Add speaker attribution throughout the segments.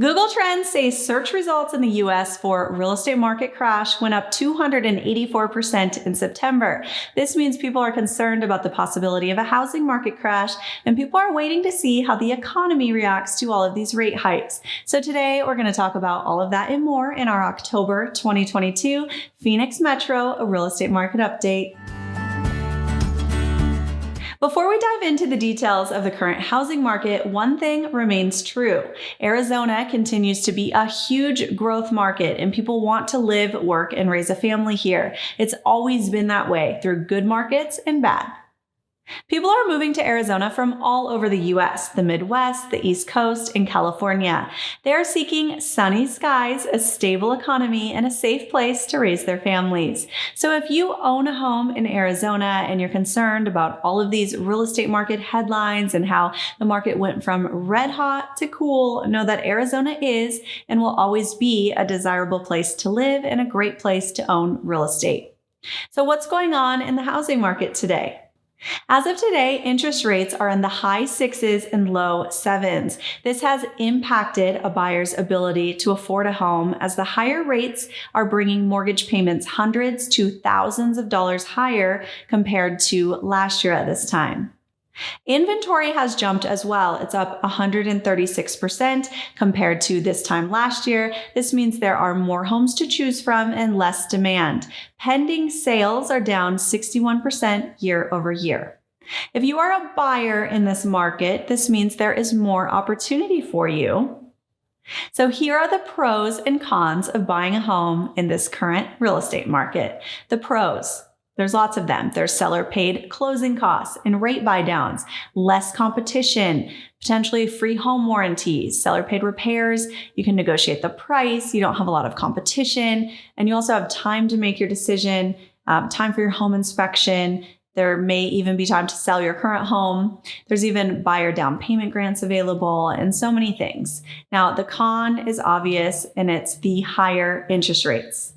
Speaker 1: Google Trends say search results in the US for real estate market crash went up 284% in September. This means people are concerned about the possibility of a housing market crash, and people are waiting to see how the economy reacts to all of these rate hikes. So today we're going to talk about all of that and more in our October 2022 Phoenix Metro Real Estate Market Update. Before we dive into the details of the current housing market, one thing remains true. Arizona continues to be a huge growth market, and people want to live, work, and raise a family here. It's always been that way through good markets and bad. People are moving to Arizona from all over the U.S., the Midwest, the East Coast, and California. They are seeking sunny skies, a stable economy, and a safe place to raise their families. So if you own a home in Arizona and you're concerned about all of these real estate market headlines and how the market went from red hot to cool, know that Arizona is and will always be a desirable place to live and a great place to own real estate. So what's going on in the housing market today? As of today, interest rates are in the high 6s and low 7s. This has impacted a buyer's ability to afford a home, as the higher rates are bringing mortgage payments hundreds to thousands of dollars higher compared to last year at this time. Inventory has jumped as well. It's up 136% compared to this time last year. This means there are more homes to choose from and less demand. Pending sales are down 61% year over year. If you are a buyer in this market, this means there is more opportunity for you. So here are the pros and cons of buying a home in this current real estate market. The pros. There's lots of them. There's seller-paid closing costs and rate buy-downs, less competition, potentially free home warranties, seller-paid repairs. You can negotiate the price. You don't have a lot of competition. And you also have time to make your decision, time for your home inspection. There may even be time to sell your current home. There's even buyer down payment grants available and so many things. Now, the con is obvious, and it's the higher interest rates.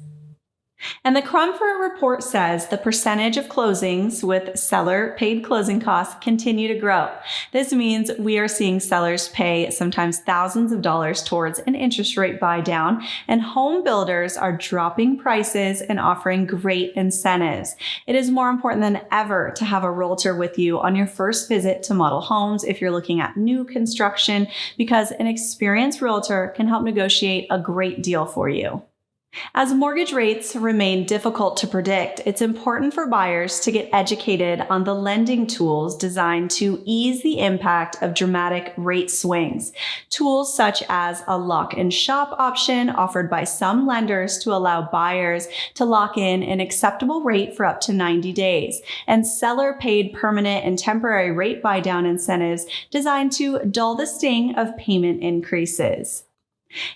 Speaker 1: And the Crumford report says the percentage of closings with seller-paid closing costs continue to grow. This means we are seeing sellers pay sometimes thousands of dollars towards an interest rate buy down, and home builders are dropping prices and offering great incentives. It is more important than ever to have a realtor with you on your first visit to model homes if you're looking at new construction, because an experienced realtor can help negotiate a great deal for you. As mortgage rates remain difficult to predict, it's important for buyers to get educated on the lending tools designed to ease the impact of dramatic rate swings. Tools such as a lock and shop option offered by some lenders to allow buyers to lock in an acceptable rate for up to 90 days, and seller-paid permanent and temporary rate buy-down incentives designed to dull the sting of payment increases.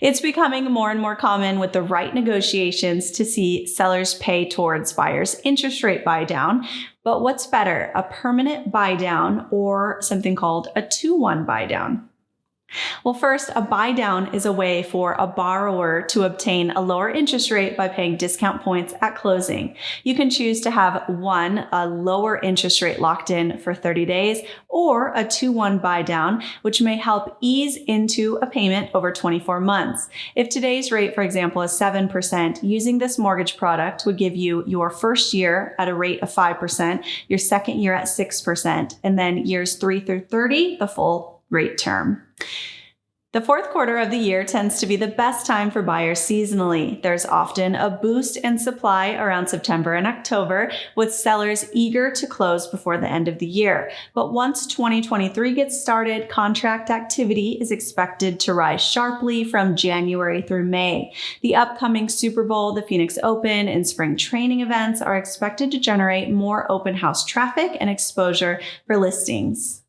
Speaker 1: It's becoming more and more common with the right negotiations to see sellers pay towards buyers' interest rate buy down. But what's better, a permanent buy down or something called a 2-1 buy down? Well, first, a buy down is a way for a borrower to obtain a lower interest rate by paying discount points at closing. You can choose to have a lower interest rate locked in for 30 days, or a 2-1 buy down, which may help ease into a payment over 24 months. If today's rate, for example, is 7%, using this mortgage product would give you your first year at a rate of 5%, your second year at 6%, and then years 3 through 30, the full rate term. The fourth quarter of the year tends to be the best time for buyers seasonally. There's often a boost in supply around September and October, with sellers eager to close before the end of the year. But once 2023 gets started, contract activity is expected to rise sharply from January through May. The upcoming Super Bowl, the Phoenix Open, and spring training events are expected to generate more open house traffic and exposure for listings.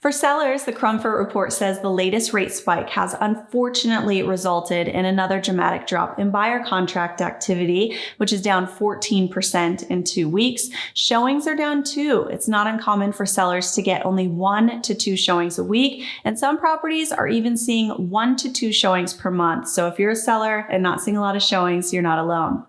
Speaker 1: For sellers, the Crumford report says the latest rate spike has unfortunately resulted in another dramatic drop in buyer contract activity, which is down 14% in 2 weeks. Showings are down too. It's not uncommon for sellers to get only 1 to 2 showings a week, and some properties are even seeing 1 to 2 showings per month. So if you're a seller and not seeing a lot of showings, you're not alone.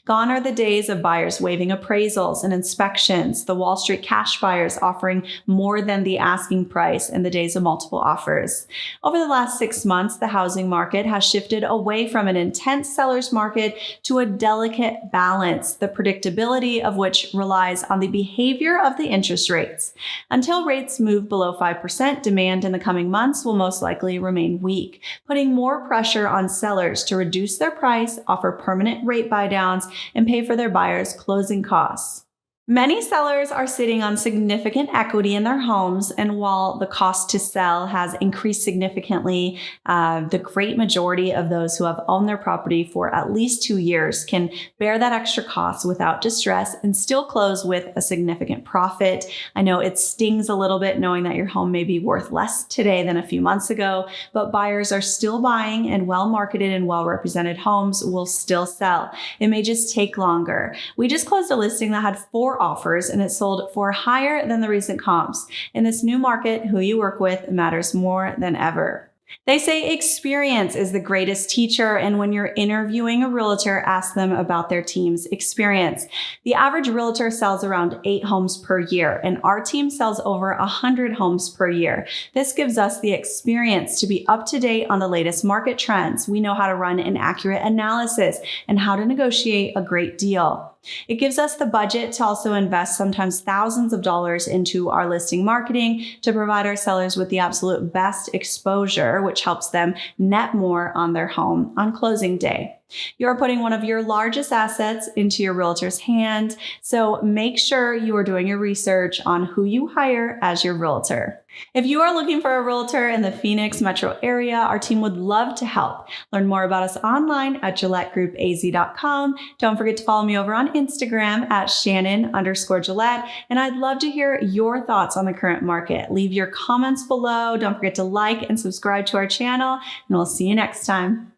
Speaker 1: Gone are the days of buyers waiving appraisals and inspections, the Wall Street cash buyers offering more than the asking price, and the days of multiple offers. Over the last 6 months, the housing market has shifted away from an intense seller's market to a delicate balance, the predictability of which relies on the behavior of the interest rates. Until rates move below 5%, demand in the coming months will most likely remain weak, putting more pressure on sellers to reduce their price, offer permanent rate buydowns, and pay for their buyers' closing costs. Many sellers are sitting on significant equity in their homes, and while the cost to sell has increased significantly, the great majority of those who have owned their property for at least 2 years can bear that extra cost without distress and still close with a significant profit. I know it stings a little bit knowing that your home may be worth less today than a few months ago, but buyers are still buying, and well-marketed and well-represented homes will still sell. It may just take longer. We just closed a listing that had 4 offers, and it sold for higher than the recent comps. In this new market, who you work with matters more than ever. They say experience is the greatest teacher, and when you're interviewing a realtor, ask them about their team's experience. The average realtor sells around 8 homes per year, and our team sells over 100 homes per year. This gives us the experience to be up to date on the latest market trends. We know how to run an accurate analysis and how to negotiate a great deal. It gives us the budget to also invest sometimes thousands of dollars into our listing marketing to provide our sellers with the absolute best exposure, which helps them net more on their home on closing day. You're putting one of your largest assets into your realtor's hand, so make sure you are doing your research on who you hire as your realtor. If you are looking for a realtor in the Phoenix metro area, our team would love to help. Learn more about us online at GilletteGroupAZ.com. Don't forget to follow me over on Instagram at Shannon_Gillette. And I'd love to hear your thoughts on the current market. Leave your comments below. Don't forget to like and subscribe to our channel, and we'll see you next time.